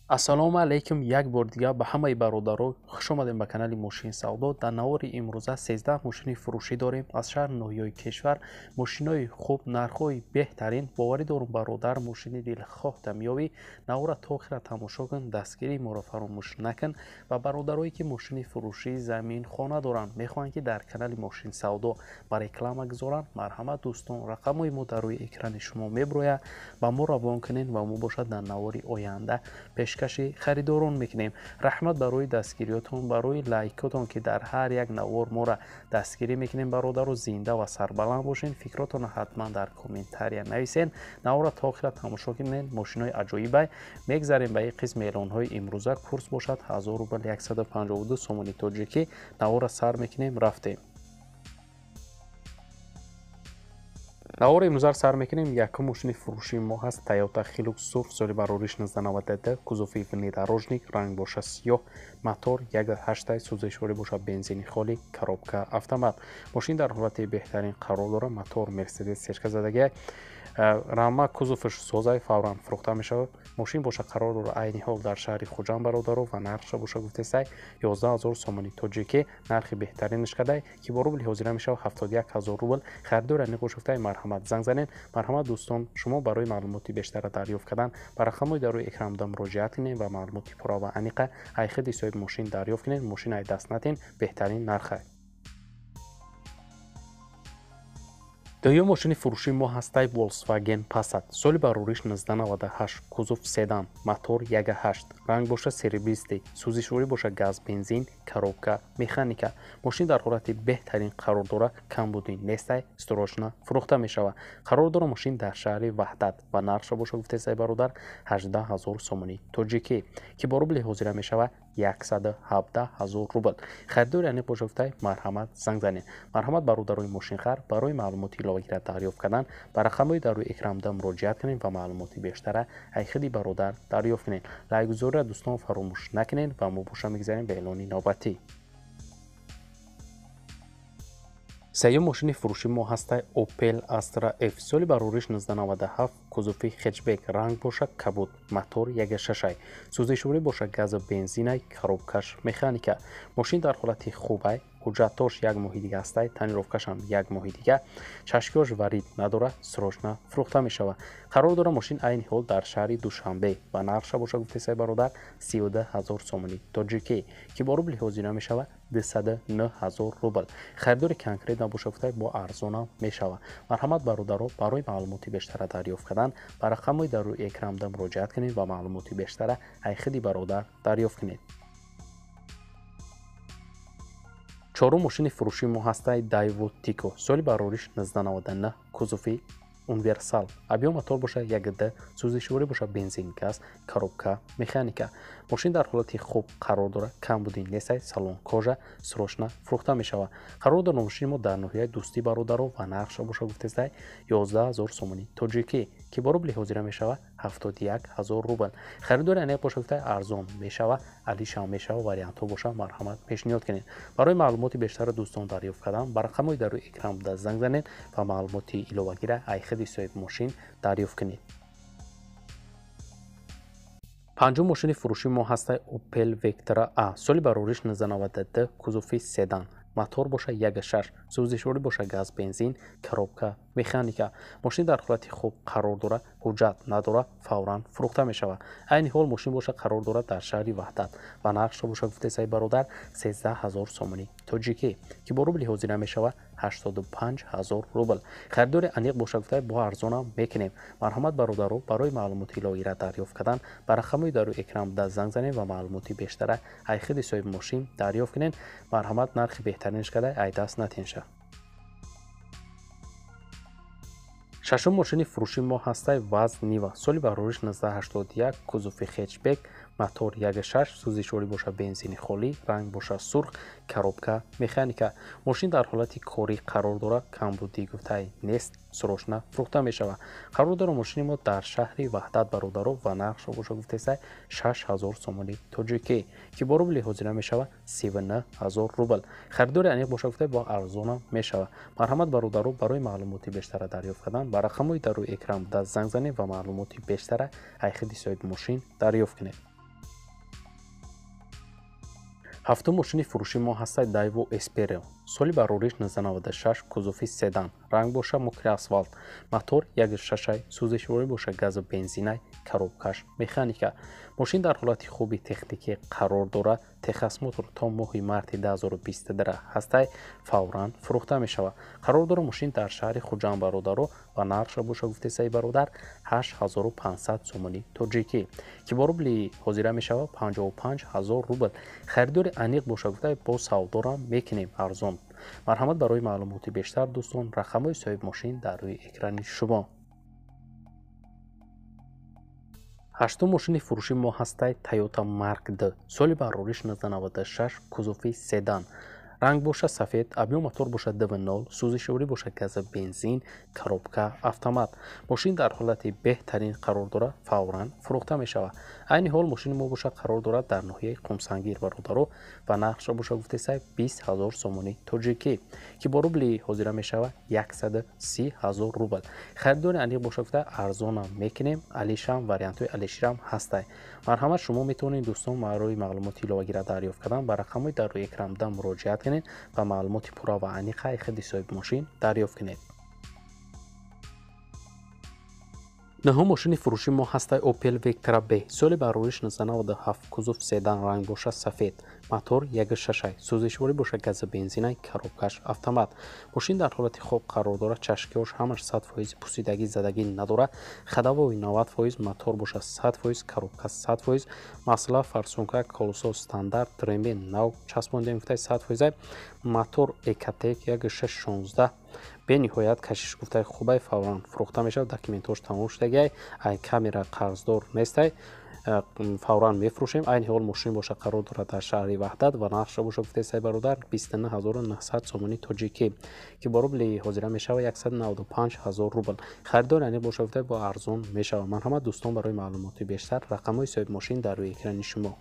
ассалому алайкум. Як бор дигар ба ҳамаи бародаро хуш омадем ба канали Мошин Савдо. Дар навори имрӯза 13 мошини фурӯшӣ дорем аз шаҳри ноҳияи кишвар. Мошинои хуб, нархҳои беҳтарин. Боварӣ дорум бародар, мошини дилхоҳта меёбӣ. Навора то охира тамошо кун, дастгирии моро фаромӯш накун. Ва бародарое ки мошини фурӯшӣ замин хона доранд, мехоҳанд ки дар канали Мошин Савдо ба реклама гузоранд, марҳамат дӯстон, рақамҳои мо дар рӯи экрани шумо меброяд. Ба мо равон кунед ва мо бошад дар навори оянда пешкаши харидорон мекунем. Раҳмат барои дастгириётон, барои лайкотон ки дар ҳар як навор мора дастгирӣ мекунем. Бародаро зинда ва сарбаланд бошен. Фикротон ҳатман дар комментария нависен. навора то охира тамошо кунед. мошинои аҷоибай. мегзарем ба ин қисми эълонҳои имрӯза. курс бошад 1000 рубл 152 сомони тоҷикӣ. навора сар мекунем, рафтем. навора имрӯза сар мекунем. Якум мошини фурӯшии мо ҳаст Toyota Hilux Surf соли барори 1692, кузофи внедорожник, ранг боша сиёҳ, мотор 1.8, сӯзишворӣ боша бензини холӣ, коробка автомат. мошин дар ҳолати беҳтарин қарор дорад. мотор Mercedes сешка задагия, рама кузофаш созай, фавран фурӯхта мешавад. мошин боша қарор дорад айни ҳол дар шаҳри Хуҷанд бародаро ва нархша боша гуфтесай 11000 сомони тоҷикӣ. нархи беҳтаринаш кадай ки бо рубли ҳозира мешавад 71000 рубл. харидори ани бошафтай марҳамат занг занед. марҳамат дӯстон, шумо барои маълумоти бештара дарёфт кардан ба рақамҳои дар рӯи экранда муроҷиат кунед ва маълумоти пурра ва аниқа айхиди соҳиби мошин дарёфт кунед. мошин ай даст натин, беҳтарин нархай. дуюм мошини фурӯшии мо ҳастай Volkswagen Passat соли барори 1998, кузов седан, мотор 1.8, ранг боша серебристӣ, сӯзишворӣ боша газ бензин, коробка механика. мошин дар ҳолати беҳтарин қарор дорад. камбудин нестай, срочно фурӯхта мешавад. қарор дорад мошин дар шаҳри Ваҳдат ва нархша боша гуфтесай бародар 18000 сомони тоҷикӣ ки бо рубли ҳозира мешавад 117000 рубл. харидори аниқ боша гуфтай марҳамат занг занед. марҳамат бародарои мошинхар, барои маълумоти иловагира дарёфт кардан ба рақамҳои дар рӯи экранда муроҷиат кунед ва маълумоти бештара айхиди бародар дарёфт кунед. лайкгузориро дӯстон фаромӯш накунед ва мо боша мегзарем ба эълони навбатӣ. сеюм мошини фурӯшии мо ҳастай Opel Astra F соли барори 1997, кузофи хетчбек, ранг боша кабуд, мотор 1.6, сӯзишворӣ боша газу бензинай, коробкаш механика. мошин дар ҳолати хубай, ҳуҷҷатош 1 моҳи дига ҳастай, танировкашам 1 моҳи дига, чашкиёш варид надорад, срочно фурӯхта мешавад. қарор дорад мошин айни ҳол дар шаҳри Душанбе ва нархша боша гуфтесай бародар 32000 сомони тоҷикӣ ки бо рубли ҳозира мешавад 209000 рубл. харидори конкрет набоша гуфтай бо арзона мешавад. марҳамат бародаро, барои маълумоти бештара дарёфт кардан ба рақамҳои дар рӯи экранда муроҷиат кунед ва маълумоти бештара айхиди бародар дарёфт кунед. чорум мошини фурӯшии мо ҳастай Daewoo Tico соли барори 1999, кузофи универсал, объем мотор боша 1.2, сӯзишворӣ боша бензин газ, коробка механика. мошин дар ҳолати хуб қарор дорад. камбудин несай, салон кожа, срочно фурӯхта мешавад. қарор дорад мошини мо дар ноҳияи дӯстӣ бародаро ва нархша боша гуфтесай 11000 сомони тоҷикӣ ки бо рубли ҳозира мешавад 71000 рубл. харидори аниқ боша гуфтай арзон мешавад, алишам мешавад, вариантҳо боша марҳамат пешниҳод кунед. барои маълумоти бештара дӯстон дарёфт кардан ба рақамҳои дар рӯи экран занг занед ва маълумоти иловагира айхиди соҳиби мошин дарёфт кунед. панҷум мошини фурӯшии мо ҳастай Opel Vectra A соли барори 1992, кузофи седан, мотор боша 1.6, сӯзишворӣ боша газ бензин, коробка механика. мошин дар ҳолати хуб қарор дорад, ҳуҷҷат надорад, фавран фурӯхта мешавад. айни ҳол мошин боша қарор дорад дар шаҳри Ваҳдат ва нархша боша гуфтесай бародар 13000 сомони тоҷикӣ ки бо рубли ҳозира мешавад 85000 рубл. харидори аниқ боша гуфтай бо арзонам мекунем. марҳамат бародаро, барои маълумоти иловагира дарёфт кардан ба рақамҳои дар рӯи экран занг занед ва маълумоти бештара айхиди соҳиби мошин дарёфт кунед. марҳамат нархи беҳтаринаш кадай ай даст натинша. шашум мошини фурӯшии мо ҳастай Vaz Niva соли барори 1981, кузофи хетчбек, мотор 1.6, сӯзишворӣ боша бензини холӣ, ранг боша сурх, коробка механика. мошин дар ҳолати корӣ қарор дорад. камбудӣ гуфтай нест, срочно фурӯхта мешавад. қарор дорад мошини мо дар шаҳри Ваҳдат бародаро ва нархша боша гуфтесай 6000 сомони тоҷикӣ ки бо рубли ҳозира мешавад 39000 рубл. харидори аниқ боша гуфтай бо арзона мешавад. марҳамат бародаро, барои маълумоти бештара дарёфт кардан ба рақамҳои дар рӯи экран занг занед ва маълумоти бештара айхиди соҳиби мошин дарёфт кунед. ҳафтум мошини фурӯши мо ҳастад Daewoo Espero. соли барориш 1996, кузуфи седан, ранг боша мокри асфалт, мотор 1.6, сӯзишворӣ боша газу бензинай, коробкаш механика. мошин дар ҳолати хуби техникӣ қарор дорад. техасмотор то моҳи марти 2022 ҳастай фавран фурӯхта мешавад. қарор дорад мошин дар шаҳри хуҷанд бародаро ва нархша боша гуфтесаи бародар 8500 сомони тоҷикӣ ки бо рубли ҳозира мешавад 55000 рубл. харидори аниқ боша гуфта бо савдорам мекунем арзон. марҳамат барои маълумоти бештар дӯстон рақамҳои соҳиби мошин дар рӯи экрани шумо. ҳаштум мошини фурӯши мо ҳастай Toyota Mark D. соли барориш 1996, кузуфи седан, ранг боша сафед, объём мотор боша 2.0, сӯзишворӣ боша газа бензин, коробка автомат. мошин дар ҳолати беҳтарин қарор дорад, фавран фурӯхта мешавад. айни ҳол мошини мо боша қарор дорад дар ноҳияи қумсангир бародаро ва нархша боша гуфтесай 20000 сомони тоҷикӣ ки бо рубли ҳозира мешавад 130000 рубл. харидори аниқ боша гуфта арзонам мекунем. алишам вариантҳои алиширам ҳастай. марҳамат шумо метавонед дӯстон барои маълумоти иловагира дарёфт кардан ба рақамҳои дар рӯи экранда муроҷиат кунед ва маълумоти пурра ва аниқаи худи соҳиби мошин дарёфт кунед. наҳум мошини фурӯши мо ҳастай Opel Vectra B. соли барориш 1997, кузуф седан, ранг боша сафед, мотор 1.6, сӯзишворӣ боша газа бензинай, коробкаш автомат. мошин дар ҳолати хуб қарор дорад. чашкиёш ҳамаш 100% пусидагӣ задагӣ надорад. хадавои 90%, мотор боша 100%, коробка 100%, масъала фарсунка колесо стандарт, ремень нав часпонида гуфтай 100%, мотор Ecotec 1.616. бениҳоят кашиш гуфтаи хубай фавран фурӯхта мешавад. документош тамом шудагиай, ай камера қарздор нестай, фавран мефурӯшем. айни ҳол мошин боша қарор дорад дар шаҳри ваҳдат ва нархша боша гуфтесай бародар 29900 сомони тоҷикӣ ки бо рубли ҳозира мешавад 195000 рубл. харидори аниқ боша гуфтай бо арзон мешавад. марҳамат дӯстон барои маълумоти бештар рақамҳои соҳиби мошин дар рӯи экрани шумо.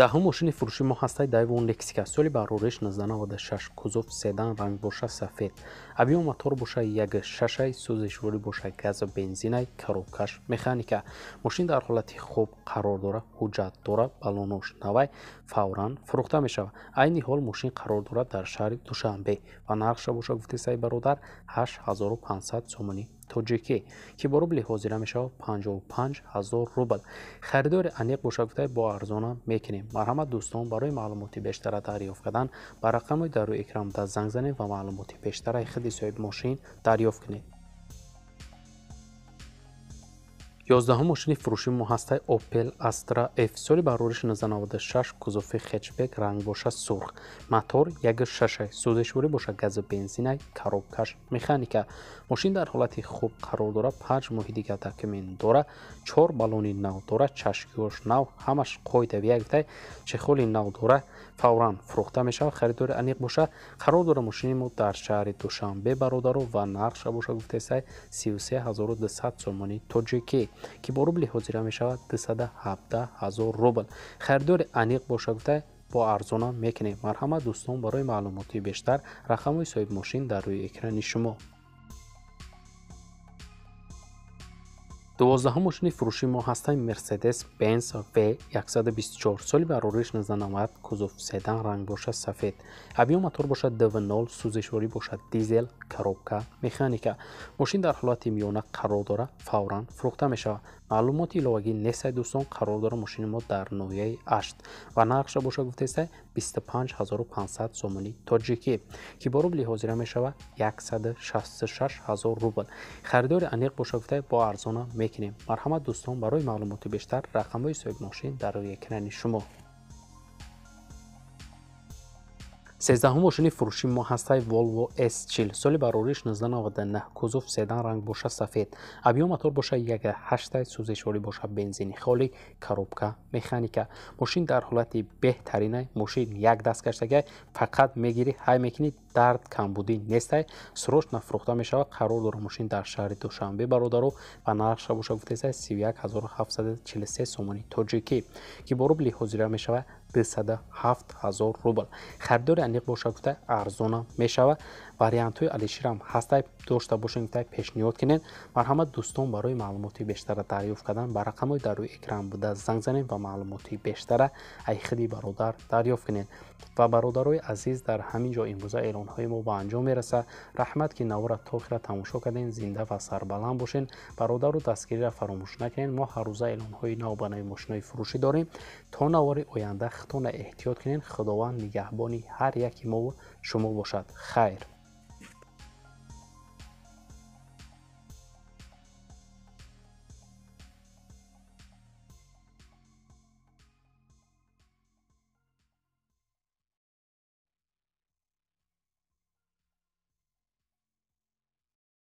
даҳум мошини фурӯши мо ҳастай Daewoo Nexia. соли барориш 1996, кузуф седан, ранг боша сафед, объём мотор боша 1.6, сӯзишворӣ боша газу бензинай, коробкаш механика. мошин дар ҳолати хуб қарор дорад, ҳуҷҷат дорад, балонош навай, фавран фурӯхта мешавад. айни ҳол мошин қарор дорад дар шаҳри душанбе ва нархша боша гуфтесаи бародар 8500 сомони тоҷикӣ ки бо рубли ҳозира мешавад 55000 рубл. харидори аниқ боша гуфтай бо арзонам мекунем. марҳамат дӯстон барои маълумоти бештара дарёфт кардан ба рақамҳои дар рӯи экранда занг занед ва маълумоти бештараи худи соҳиби мошин дарёфт кунед. 11 мошини фурӯши мо ҳастай Opel Astra F. соли барориш 1996, кузуфи хетчбек, ранг боша сурх, мотор 1.6, сӯзишворӣ боша газу бензинай, коробкаш механика. мошин дар ҳолати хуб қарор дорад. 5 моҳи дигар документ дорад. 4 балони нав дорад. чашкиёш нав, ҳамаш қоидави гуфтай чехоли нав дорад. фавран фурӯхта мешавад. харидори аниқ боша қарор дорад. мошини мо дар шаҳри душанбе бародаро ва нархша боша гуфтесай 33200 сомони тоҷикӣ ки бо рубли ҳозира мешавад 217000 рубл. харидори аниқ боша гуфтай бо арзона мекунем. марҳамат дӯстон барои маълумоти бештар рақамҳои соҳиби мошин дар рӯи экрани шумо. 12 мошини фурӯши мо ҳастай Mercedes-Benz V124. соли барориш 1990, кузуф седан, ранг боша сафед, объём мотор боша 2.0, сӯзишворӣ боша дизел, коробка механика. мошин дар ҳолати миёна қарор дорад. фавран фурӯхта мешавад. маълумоти иловагӣ нестай дӯстон. қарор дорад мошини мо дар ноҳияи ашт ва нархша боша гуфтесай 25500 сомони тоҷикӣ ки бо рубли ҳозира мешавад 166000 рубл. харидори аниқ боша гуфтай бо арзона мекунем. марҳамат дӯстон барои маълумоти бештар рақамҳои соҳиби мошин дар рӯи экрани шумо. 13 мошини фурӯши мо ҳастай Volvo S40. соли барориш 1999, кузуф седан, ранг боша сафед, объём мотор боша 1.8, сӯзишворӣ боша бензини холӣ, коробка механика. мошин дар ҳолати беҳтаринай. мошин як даст каштагай фақат мегирӣ ҳай мекунӣ, дард камбудӣ нестай. срочно фурӯхта мешавад. қарор дорад мошин дар шаҳри душанбе бародаро ва нархша боша гуфтесай 31743 сомони тоҷикӣ ки бо рубли ҳозира мешавад 207000 рубл. харидори аниқ боша гуфта арзона мешавад вариантҳои алиширам ҳастай дошта бошем тай пешниҳод кинед. марҳамат дӯстон, барои маълумоти бештара дарёфт кардан ба рақамҳои дар рӯи экран буда занг занед ва маълумоти бештара аз худи бародар дарёфт кинед. ва бародарои азиз, дар ҳамин ҷо имрӯза эълонҳои мо ба анҷом мерасад. раҳмат ки навора то охира тамошо кардем. зинда ва сарбаланд бошед. бародару дастгириро фаромӯш накунед. мо ҳар рӯза эълонҳои нав ба нави мошинои фурӯшӣ дорем. то навори оянда худтонро эҳтиёт кунед. худованд нигаҳбони ҳар яки мо шумо бошад. хайр.